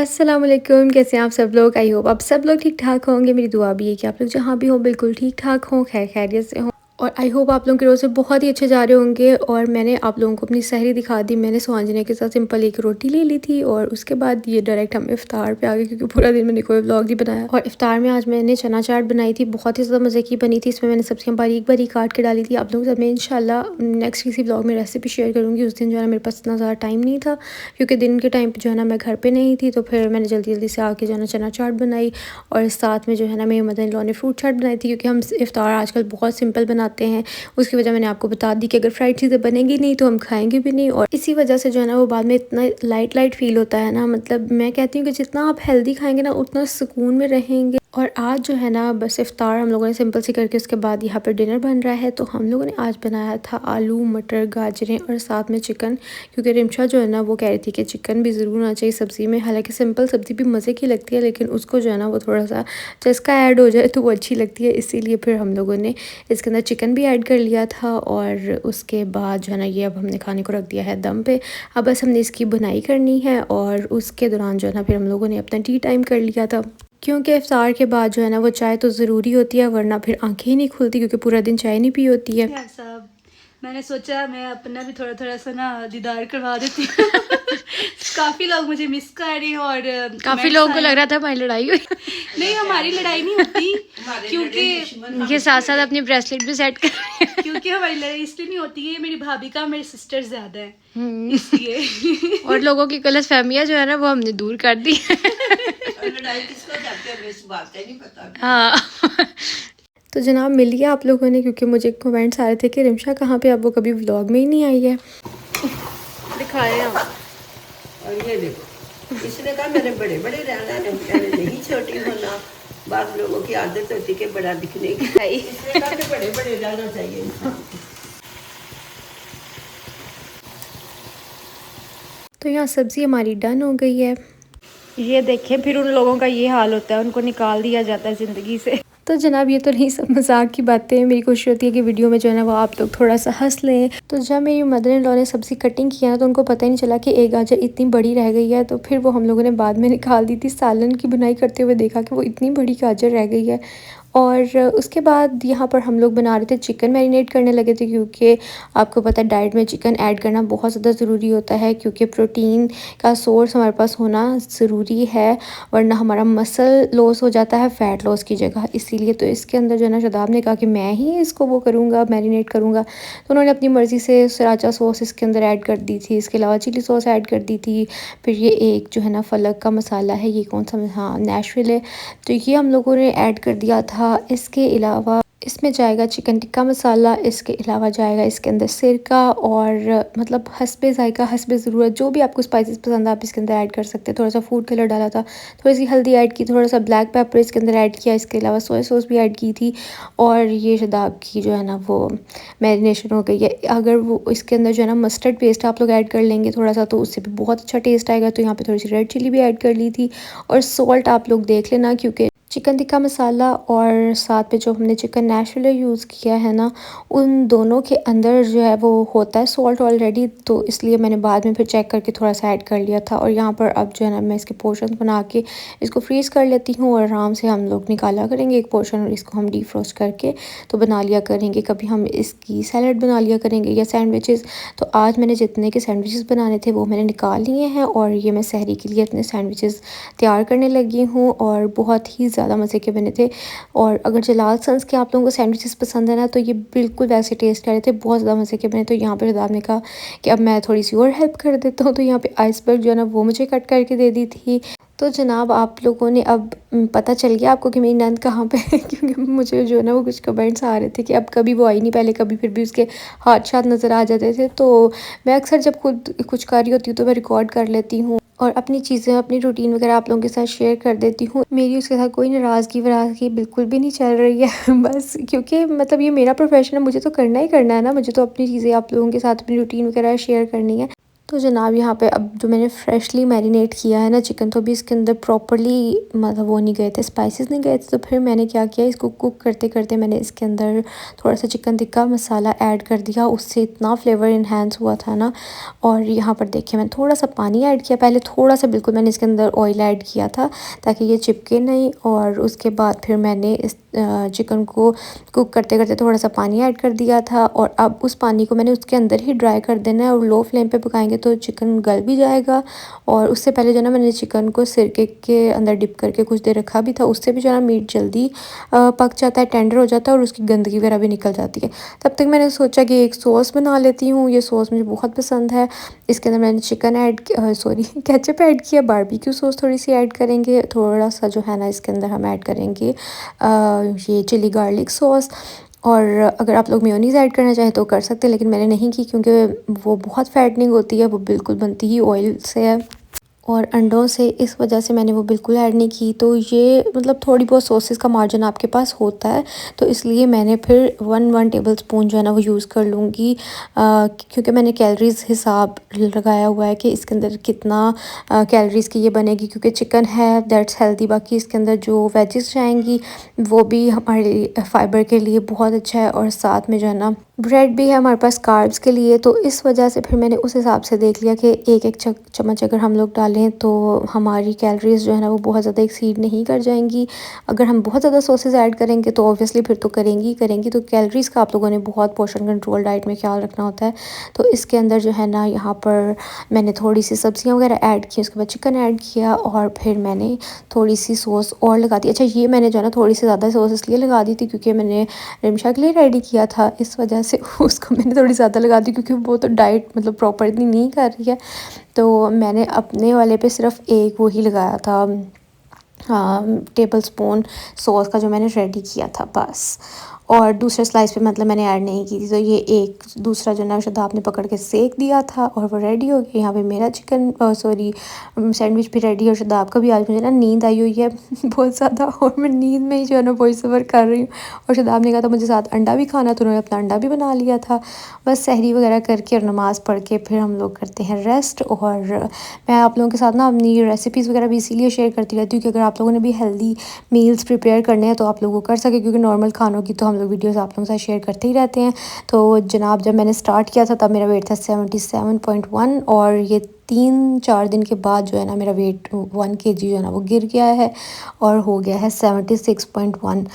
अस्सलाम वालेकुम, कैसे हैं आप सब लोग। आई होप आप सब लोग ठीक ठाक होंगे। मेरी दुआ भी है कि आप लोग जहाँ भी हो बिल्कुल ठीक ठाक हों, खैर खैरियत से हों। और आई होप आप लोगों के रोज़े बहुत ही अच्छे जा रहे होंगे। और मैंने आप लोगों को अपनी सहरी दिखा दी। मैंने स्वांजने के साथ सिंपल एक रोटी ले ली थी और उसके बाद ये डायरेक्ट हम इफ्तार पे आ गए, क्योंकि पूरा दिन मैंने कोई व्लॉग नहीं बनाया। और इफ्तार में आज मैंने चना चाट बनाई थी, बहुत ही ज़्यादा मज़े की बनी थी। इसमें मैंने सब्जियाँ बारीक बारीक काट के डाली थी। आप लोगों के साथ मैं इंशाल्लाह नेक्स्ट किसी व्लॉग में रेसिपी शेयर करूँगी। उस दिन जो है ना मेरे पास इतना ज़्यादा टाइम नहीं था, क्योंकि दिन के टाइम पर जो है ना मैं घर पर नहीं थी। तो फिर मैंने जल्दी जल्दी से आके जो है ना चना चाट बनाई। और साथ में जो है ना मेरी मदर इन लॉ ने फ्रूट चाट बनाई थी, क्योंकि हम इफ्तार आजकल बहुत सिंपल बनाते हैं। उसकी वजह मैंने आपको बता दी कि अगर फ्राइड चीज़ें बनेंगी नहीं तो हम खाएंगे भी नहीं। और इसी वजह से जो है ना वो बाद में इतना लाइट लाइट फील होता है ना। मतलब मैं कहती हूँ कि जितना आप हेल्दी खाएंगे ना उतना सुकून में रहेंगे। और आज जो है ना बस इफ्तार हम लोगों ने सिंपल सी करके उसके बाद यहाँ पर डिनर बन रहा है। तो हम लोगों ने आज बनाया था आलू मटर गाजरें और साथ में चिकन, क्योंकि रिमशा जो है ना वो कह रही थी कि चिकन भी ज़रूर होना चाहिए सब्ज़ी में। हालांकि सिंपल सब्ज़ी भी मज़े की लगती है, लेकिन उसको जो है ना वो थोड़ा सा चस्का ऐड हो जाए तो वो अच्छी लगती है। इसीलिए फिर हम लोगों ने इसके अंदर चिकन भी ऐड कर लिया था। और उसके बाद जो है ना ये अब हमने खाने को रख दिया है दम पे। अब बस हमने इसकी बुनाई करनी है। और उसके दौरान जो है ना फिर हम लोगों ने अपना टी टाइम कर लिया था, क्योंकि इफ्तार के बाद जो है ना वो चाय तो ज़रूरी होती है, वरना फिर आंखें ही नहीं खुलती, क्योंकि पूरा दिन चाय नहीं पी होती है। साहब मैंने सोचा मैं अपना भी थोड़ा थोड़ा सा ना दीदार करवा देती हूँ। काफी लोग मुझे मिस कर रही हैं और काफी लोगों को लग रहा था हमारी लड़ाई हुई। नहीं, हमारी लड़ाई नहीं होती, क्योंकि ये साथ साथ अपनी ब्रेसलेट भी सेट कर क्योंकि हमारी लड़ाई इसलिए नहीं होती है, मेरी भाभी का मेरे सिस्टर ज्यादा है इसलिए। और लोगों की गलत फहमियाँ जो है ना वो हमने दूर कर दी। हाँ। तो जनाब मिल लिया आप लोगों ने, क्योंकि मुझे कमेंट्स आ रहे थे कि रिमशा कहाँ पे, अब वो कभी व्लॉग में ही नहीं आई है। दिखाए आप। और ये देखो, इसने कहा मैंने बड़े बड़े रहना है, मैंने नहीं छोटी होना। बाद लोगों की आदत होती कि बड़ा दिखने की। इसने कहा कि बड़े बड़े रहना चाहिए इंसान को। तो यहाँ सब्ज़ी हमारी डन हो गई है। ये देखें, फिर उन लोगों का ये हाल होता है, उनको निकाल दिया जाता है ज़िंदगी से। तो जनाब ये तो नहीं सब मजाक की बातें हैं। मेरी कोशिश होती है कि वीडियो में जो है ना वो आप लोग थोड़ा सा हंस लें। तो जब मेरी मदर इन लॉ ने सब्ज़ी कटिंग किया ना तो उनको पता ही नहीं चला कि एक गाजर इतनी बड़ी रह गई है। तो फिर वो हम लोगों ने बाद में निकाल दी थी। सालन की बुनाई करते हुए देखा कि वो इतनी बड़ी गाजर रह गई है। और उसके बाद यहाँ पर हम लोग बना रहे थे, चिकन मैरिनेट करने लगे थे, क्योंकि आपको पता है डाइट में चिकन ऐड करना बहुत ज़्यादा ज़रूरी होता है, क्योंकि प्रोटीन का सोर्स हमारे पास होना ज़रूरी है, वरना हमारा मसल लॉस हो जाता है फ़ैट लॉस की जगह। इसीलिए तो इसके अंदर जो है ना शादाब ने कहा कि मैं ही इसको वो करूँगा, मैरिनेट करूँगा। तो उन्होंने अपनी मर्ज़ी से सराचा सॉस इसके अंदर ऐड कर दी थी, इसके अलावा चिली सॉस ऐड कर दी थी। फिर ये एक जो है ना फलक का मसाला है, ये कौन सा, हाँ नेचुरल है, तो ये हम लोगों ने ऐड कर दिया था। इसके अलावा इसमें जाएगा चिकन टिक्का मसाला, इसके अलावा जाएगा इसके अंदर सिरका और मतलब हस्बे जायका हस्बे ज़रूरत जो भी आपको स्पाइसेस पसंद है आप इसके अंदर ऐड कर सकते हैं। थोड़ा सा फूड कलर डाला था, थोड़ी सी हल्दी ऐड की, थोड़ा सा ब्लैक पेपर इसके अंदर ऐड किया, इसके अलावा सोया सॉस भी ऐड की थी। और ये शदाब की जो है ना वो मैरिनेशन हो गई है। अगर वो इसके अंदर जो है ना मस्टर्ड पेस्ट आप लोग ऐड कर लेंगे थोड़ा सा, तो उससे भी बहुत अच्छा टेस्ट आएगा। तो यहाँ पर थोड़ी सी रेड चिली भी ऐड कर ली थी। और सॉल्ट आप लोग देख लेना, क्योंकि चिकन टिक्का मसाला और साथ पे जो हमने चिकन नेचुरल यूज़ किया है ना, उन दोनों के अंदर जो है वो होता है सॉल्ट ऑलरेडी, तो इसलिए मैंने बाद में फिर चेक करके थोड़ा सा ऐड कर लिया था। और यहाँ पर अब जो है ना मैं इसके पोर्शन बना के इसको फ्रीज़ कर लेती हूँ, और आराम से हम लोग निकाला करेंगे एक पोर्शन और इसको हम डीफ्रोस्ट करके तो बना लिया करेंगे। कभी हम इसकी सैलड बना लिया करेंगे या सैंडविचेस। तो आज मैंने जितने के सैंडविचेस बनाने थे वो मैंने निकाल लिए हैं, और ये मैं सहरी के लिए अपने सैंडविचेस तैयार करने लगी हूँ। और बहुत ही ज़्यादा मज़े के बने थे। और अगर जलाल सन्स के आप लोगों को सैंडविचेस पसंद है ना, तो ये बिल्कुल वैसे टेस्ट कर रहे थे, बहुत ज़्यादा मज़े के बने। तो यहाँ पे रदाब ने कहा कि अब मैं थोड़ी सी और हेल्प कर देता हूँ, तो यहाँ पे आइसबर्ग जो है ना वो मुझे कट करके दे दी थी। तो जनाब आप लोगों ने अब पता चल गया आपको कि मेरी नंद कहाँ पे है, क्योंकि मुझे जो है ना वो कुछ कमेंट्स आ रहे थे कि अब कभी वो आई नहीं, पहले कभी फिर भी उसके हाथ शाथ नज़र आ जाते थे। तो मैं अक्सर जब खुद कुछ कर रही होती हूँ तो मैं रिकॉर्ड कर लेती हूँ और अपनी चीज़ें अपनी रूटीन वगैरह आप लोगों के साथ शेयर कर देती हूँ। मेरी उसके साथ कोई नाराज़गी वराज़गी बिल्कुल भी नहीं चल रही है। बस क्योंकि मतलब ये मेरा प्रोफेशन है, मुझे तो करना ही करना है ना, मुझे तो अपनी चीज़ें आप लोगों के साथ अपनी रूटीन वगैरह शेयर करनी है। तो जनाब यहाँ पे अब जो मैंने फ्रेशली मैरिनेट किया है ना चिकन, तो अभी इसके अंदर प्रॉपरली मतलब वो नहीं गए थे, स्पाइसेस नहीं गए थे। तो फिर मैंने क्या किया, इसको कुक करते करते मैंने इसके अंदर थोड़ा सा चिकन टिक्का मसाला ऐड कर दिया, उससे इतना फ्लेवर इन्हेंस हुआ था ना। और यहाँ पर देखिए मैंने थोड़ा सा पानी ऐड किया, पहले थोड़ा सा बिल्कुल मैंने इसके अंदर ऑयल ऐड किया था ताकि ये चिपके नहीं। और उसके बाद फिर मैंने इस चिकन को कुक करते करते थोड़ा सा पानी ऐड कर दिया था। और अब उस पानी को मैंने उसके अंदर ही ड्राई कर देना है, और लो फ्लेम पे पकाएंगे तो चिकन गल भी जाएगा। और उससे पहले जो ना मैंने चिकन को सिरके के अंदर डिप करके कुछ देर रखा भी था, उससे भी जो ना मीट जल्दी पक जाता है, टेंडर हो जाता है और उसकी गंदगी वगैरह भी निकल जाती है। तब तक मैंने सोचा कि एक सॉस बना लेती हूँ, ये सॉस मुझे बहुत पसंद है। इसके अंदर मैंने chicken add sorry ketchup add किया, बारबेक्यू सॉस थोड़ी सी ऐड करेंगे, थोड़ा सा जो है ना इसके अंदर हम ऐड करेंगे ये चिली गार्लिक सॉस। और अगर आप लोग मेयोनीज़ ऐड करना चाहें तो कर सकते हैं, लेकिन मैंने नहीं की क्योंकि वो बहुत फैटनिंग होती है, वो बिल्कुल बनती ही ऑयल से है और अंडों से, इस वजह से मैंने वो बिल्कुल ऐड नहीं की। तो ये मतलब थोड़ी बहुत सॉसेस का मार्जिन आपके पास होता है, तो इसलिए मैंने फिर 1 टेबल स्पून जो है ना वो यूज़ कर लूँगी, क्योंकि मैंने कैलोरीज़ हिसाब लगाया हुआ है कि इसके अंदर कितना कैलोरीज़ की ये बनेगी, क्योंकि चिकन है दैट्स हेल्दी। बाकी इसके अंदर जो वेजेस जाएंगी वो भी हमारे फाइबर के लिए बहुत अच्छा है, और साथ में जो है ना ब्रेड भी है हमारे पास कार्ब्स के लिए। तो इस वजह से फिर मैंने उस हिसाब से देख लिया कि एक चम्मच अगर हम लोग डालें तो हमारी कैलोरीज़ जो है ना वो बहुत ज़्यादा एक्सीड नहीं कर जाएंगी। अगर हम बहुत ज़्यादा सॉसेस ऐड करेंगे तो ऑब्वियसली फिर तो करेंगी। तो कैलोरीज़ का आप लोगों ने बहुत पोर्शन कंट्रोल डाइट में ख्याल रखना होता है। तो इसके अंदर जो है ना यहाँ पर मैंने थोड़ी सी सब्जियाँ वगैरह ऐड की, उसके बाद चिकन ऐड किया और फिर मैंने थोड़ी सी सॉस और लगा दी। अच्छा ये मैंने जो है ना थोड़ी सी ज़्यादा सॉस इसलिए लगा दी थी क्योंकि मैंने रिमशा के लिए रेडी किया था, इस वजह से उसको मैंने थोड़ी ज़्यादा लगा दी, क्योंकि वो तो डाइट मतलब प्रॉपर इतनी नहीं कर रही है। तो मैंने अपने वाले पे सिर्फ एक वो ही लगाया था, हाँ, टेबल स्पून सॉस का जो मैंने रेडी किया था बस। और दूसरे स्लाइस पे मतलब मैंने ऐड नहीं की थी। तो ये एक दूसरा जो ना शादाब ने पकड़ के सेक दिया था और वो रेडी हो गया। यहाँ पे मेरा चिकन सॉरी सैंडविच भी रेडी है। और शादाब का भी आज मुझे ना नींद आई हुई है बहुत ज़्यादा, और मैं नींद में ही जो है ना वॉइस ओवर कर रही हूँ। और शादाब ने कहा था मुझे साथ अंडा भी खाना, तो उन्होंने अपना अंडा भी बना लिया था। बस सहरी वगैरह करके और नमाज़ पढ़ के फिर हम लोग करते हैं रेस्ट। और मैं आप लोगों के साथ ना अपनी रेसिपीज़ वगैरह भी इसीलिए शेयर करती रहती हूँ कि अगर आप लोगों ने भी हेल्दी मील्स प्रिपेयर करने हैं तो आप लोगों को कर सके, क्योंकि नॉर्मल खानों की तो हम लोग वीडियोस आप लोगों के साथ शेयर करते ही रहते हैं। तो जनाब जब मैंने स्टार्ट किया था तब मेरा वेट था 77.1, और ये 3-4 दिन के बाद जो है ना मेरा वेट 1 kg जो है ना वो गिर गया है और हो गया है 76.1।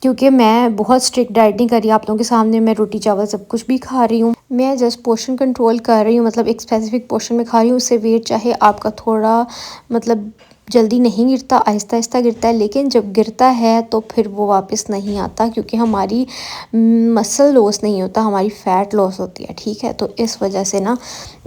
क्योंकि मैं बहुत स्ट्रिक्ट डाइट नहीं कर रही, आप लोगों के सामने मैं रोटी चावल सब कुछ भी खा रही हूँ, मैं जस्ट पोर्शन कंट्रोल कर रही हूँ, मतलब एक स्पेसिफिक पोर्शन में खा रही हूँ। उससे वेट चाहे आपका थोड़ा मतलब जल्दी नहीं गिरता, आहिस्ता आहिस्ता गिरता है, लेकिन जब गिरता है तो फिर वो वापस नहीं आता, क्योंकि हमारी मसल लॉस नहीं होता, हमारी फ़ैट लॉस होती है, ठीक है। तो इस वजह से ना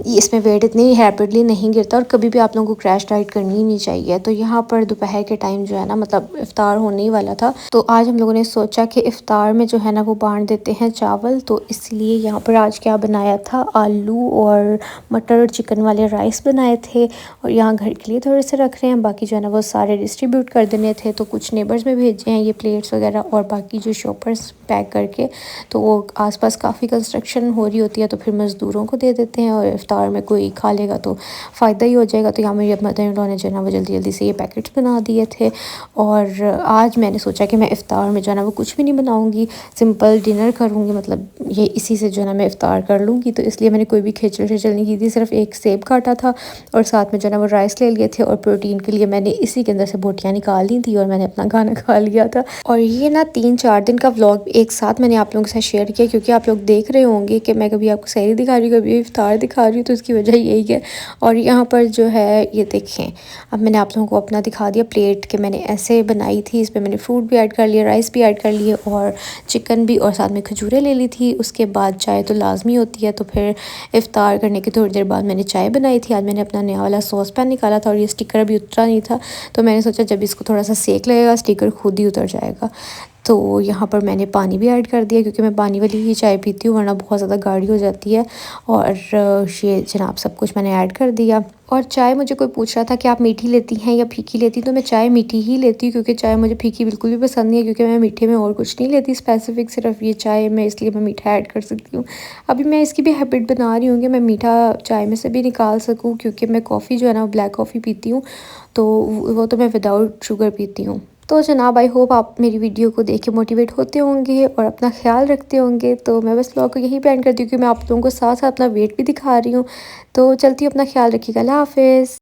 इसमें वेट इतनी रैपिडली नहीं गिरता, और कभी भी आप लोगों को क्रैश डाइट करनी ही नहीं चाहिए। तो यहाँ पर दोपहर के टाइम जो है ना मतलब इफ्तार होने ही वाला था, तो आज हम लोगों ने सोचा कि इफ्तार में जो है ना वो बांट देते हैं चावल। तो इसलिए यहाँ पर आज क्या बनाया था, आलू और मटर और चिकन वाले राइस बनाए थे, और यहाँ घर के लिए थोड़े से रख रहे हैं, बाकी जो है ना वो सारे डिस्ट्रीब्यूट कर देने थे। तो कुछ नेबर्स में भेजे हैं ये प्लेट्स वगैरह, और बाकी जो शॉपर्स पैक करके, तो वो आसपास काफ़ी कंस्ट्रक्शन हो रही होती है तो फिर मज़दूरों को दे देते हैं, और इफ्तार में कोई खा लेगा तो फ़ायदा ही हो जाएगा। तो यहाँ मेरी मदर इन लॉ ने जो है ना वो जल्दी जल्दी से ये पैकेट्स बना दिए थे। और आज मैंने सोचा कि मैं इफ्तार में जो है ना वो कुछ भी नहीं बनाऊँगी, सिंपल डिनर करूँगी, मतलब ये इसी से जो है ना मैं इफ्तार कर लूँगी। तो इसलिए मैंने कोई भी खिचड़ी शचल नहीं की थी, सिर्फ एक सेब काटा था और साथ में जो है ना वो राइस ले लिए थे, और प्रोटीन के लिए मैंने इसी के अंदर से बोटियाँ निकाल ली थी और मैंने अपना खाना खा लिया था। और ये ना 3-4 दिन का व्लॉग एक साथ मैंने आप लोगों के साथ शेयर किया, क्योंकि आप लोग देख रहे होंगे कि मैं कभी आपको सहरी दिखा रही हूँ, कभी इफ्तार दिखा रही हूँ, तो उसकी वजह यही है। और यहाँ पर जो है ये देखें, अब मैंने आप लोगों को अपना दिखा दिया प्लेट कि मैंने ऐसे बनाई थी, इसमें मैंने फ्रूट भी ऐड कर लिया, राइस भी ऐड कर लिए और चिकन भी, और साथ में खजूरें ले ली थी। उसके बाद चाय तो लाजमी होती है, तो फिर इफ्तार करने की थोड़ी देर बाद मैंने चाय बनाई थी। आज मैंने अपना नया वाला सॉस पैन निकाला था और ये स्टिकर अभी उतरा नहीं था, तो मैंने सोचा जब इसको थोड़ा सा सेक लगेगा स्टिकर खुद ही उतर जाएगा। तो यहाँ पर मैंने पानी भी ऐड कर दिया क्योंकि मैं पानी वाली ही चाय पीती हूँ, वरना बहुत ज़्यादा गाढ़ी हो जाती है। और ये जनाब सब कुछ मैंने ऐड कर दिया। और चाय मुझे कोई पूछ रहा था कि आप मीठी लेती हैं या फीकी लेती हैं, तो मैं चाय मीठी ही लेती हूँ क्योंकि चाय मुझे फीकी बिल्कुल भी पसंद नहीं है, क्योंकि मैं मीठे में और कुछ नहीं लेती स्पेसिफिक, सिर्फ ये चाय में, इसलिए मैं मीठा ऐड कर सकती हूँ। अभी मैं इसकी भी हैबिट बना रही हूँ कि मैं मीठा चाय में से भी निकाल सकूँ, क्योंकि मैं कॉफ़ी जो है ना ब्लैक कॉफ़ी पीती हूँ, तो वो तो मैं विदाउट शुगर पीती हूँ। तो जनाब आई होप आप मेरी वीडियो को देख के मोटिवेट होते होंगे और अपना ख्याल रखते होंगे। तो मैं बस व्लॉग को यही एंड करती हूँ कि मैं आप लोगों को साथ साथ अपना वेट भी दिखा रही हूँ। तो चलती हूँ, अपना ख्याल रखिएगा, अल्लाह हाफ़िज़।